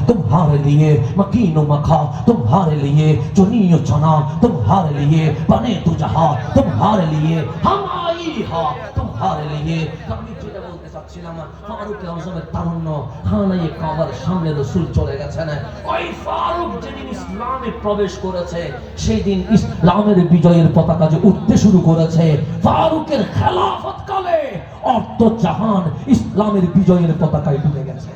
तुम्हारे लिए मकीन मखा, तुम्हारे लिए चुनी चना, तुम्हारे लिए बने तू जहां, तुम्हारे लिए हम आई हा, तुम्हारे लिए। আমি যেটা বলতে চাচ্ছিলাম, ফারুক আজমের তারুণ্য, খানায়ে কাবার সামনে রাসূল চলে গেছেন। ওই ফারুক যেদিন ইসলামে প্রবেশ করেছে, সেই দিন ইসলামের বিজয়ের পতাকা যে উঠতে শুরু করেছে, ফারুকের খেলাফত কালে অর্ধ জাহান ইসলামের বিজয়ের পতাকায় ডুবে গেছে।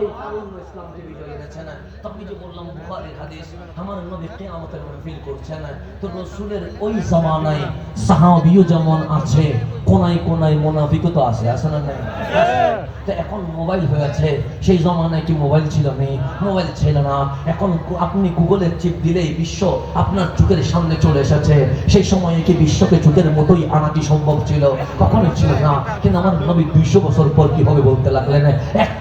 এই তারুণ্য ইসলামকে বিজয় এনেছে না। তবে যে বললাম বুখারীর হাদিস, আমার নবী কিয়ামতের মাহফিল করছেন, তো রাসূলের ওই জামানায় সাহাবীও যেমন আছে, কোনায় কোনায় মুনাফিকও তো আছে, আছে না নাই? তো এখন মোবাইল হয়েছে, সেই জমানায় কি মোবাইল ছিল? নেই, মোবাইল ছিল না। এখন আপনি গুগলে চিপ দিলেই বিশ্ব আপনার চোখের সামনে চলে এসেছে। সেই সময়ে কি বিশ্বকে চোখের মতোই আনা কি সম্ভব ছিল? কখনোই ছিল না। কিন্তু আমার নবী 200 বছর পর কি হবে বলতে লাগলেন,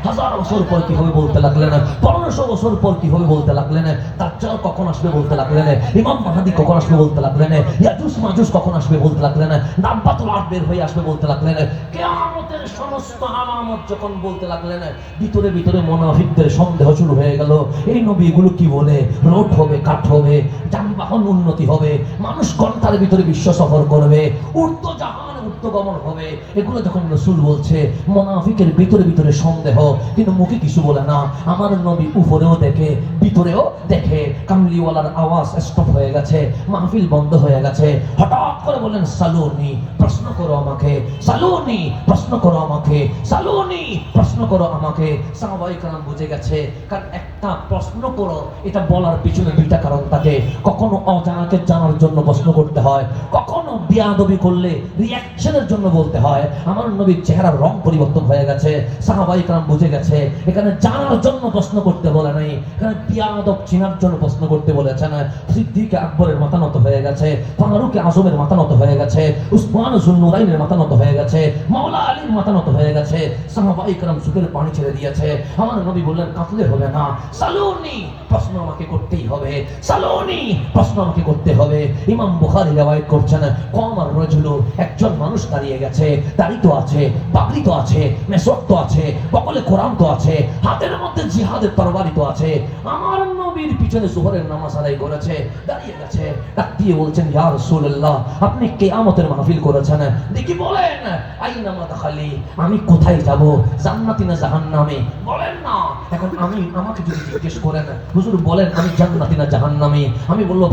1000 বছর পর কি হবে বলতে লাগলেন, 1500 বছর পর কি হবে বলতে লাগলেন, দাজ্জাল কখন আসবে বলতে লাগলেন, ইমাম মাহদী কখন আসবে বলতে লাগলেন, ইয়াজুজ মাজুজ কখন আসবে বলতে লাগলেন, দাব্বাতুল আরদ বের হয়ে আসবে বলতে লাগলেন। কিয়ামতের সমস্ত আলামত যখন বলতে লাগলেন, ভিতরে ভিতরে মুনাফিকদের সন্দেহ শুরু হয়ে গেল। এই নবী এগুলো কি বলে? রোড হবে, কাঠ হবে, যানবাহন উন্নতি হবে, মানুষ ঘন্টার ভিতরে বিশ্ব সফর করবে, উর্দু জাহান উর্দুগমন হবে, এগুলো যখন রাসূল বলছে, মুনাফিকের ভিতরে ভিতরে সন্দেহ, কিন্তু মুখে কিছু বলে না। আমার নবী উপরেও দেখে, ভিতরেও দেখে। কামলিওয়ালার আওয়াজ স্টপ হয়ে গেছে, মাহফিল বন্ধ হয়ে গেছে। হঠাৎ করে বলেন, সালুনি, প্রশ্ন করো আমাকে, সালুনি, প্রশ্ন করো আমাকে, সালুনি, প্রশ্ন করো আমাকে। সাহাবায়ে কেরাম বুঝে গেছে, কারণ একটা প্রশ্ন করো, এটা বলার পিছনে দুইটা কারণ থাকে। কখনো অজানাকে জানার জন্য প্রশ্ন করতে হয়, কখনো বিয়াদবি করলে রিঅ্যাকশনের জন্য বলতে হয়। আমার নবীর চেহারার রং পরিবর্তন হয়ে গেছে। সাহাবায়ে কেরাম বুঝে গেছে, এখানে জানার জন্য প্রশ্ন করতে বলে নাই, এখানে বিয়াদব চিনার জন্য প্রশ্ন করতে বলেছেন। সিদ্দিক আকবরের মাথা নত হয়ে গেছে, ফারুক আজমের মাথা নত হয়ে গেছে, উসমান যুন্নুরাইনের মাথা নত হয়ে গেছে, মাওলা আলীর মাথা নত হয়ে গেছে। সাহাবায়ে কেরাম চোখের পানি ছেড়ে দিয়েছে। আমার নবী বললেন, কাঁদলে হবে না, সালুনি, প্রশ্ন আমাকে করতেই হবে, সালুনি, প্রশ্ন আমাকে করতে হবে। ইমাম বুখারী riwayat করছেন, কওমার রাজুলু, একজন মানুষ দাঁড়িয়ে গেছে, দাড়ি তো আছে, পাগড়ি তো আছে, মেসওয়াক তো আছে, বগলে কোরআন তো আছে, হাতের মধ্যে জিহাদের তরবারি তো আছে। আমার নবীর পিছনে যোহরের নামাজ আদায় করেছে, দাঁড়িয়ে গেছে, ডাক দিয়ে বলছেন, ইয়া রাসূলুল্লাহ, আপনি কিয়ামতের মাহফিল করেছেন, দেখি বলেন, আইনা মাদখালি, আমি কোথায় যাব, জান্নাতি না জাহান্নামে? বলেন না। এখন আমাকে যদি জিজ্ঞেস করেন, হুজুর বলেন আমি জান্নাতি না জাহান্নামে, আমি বলবো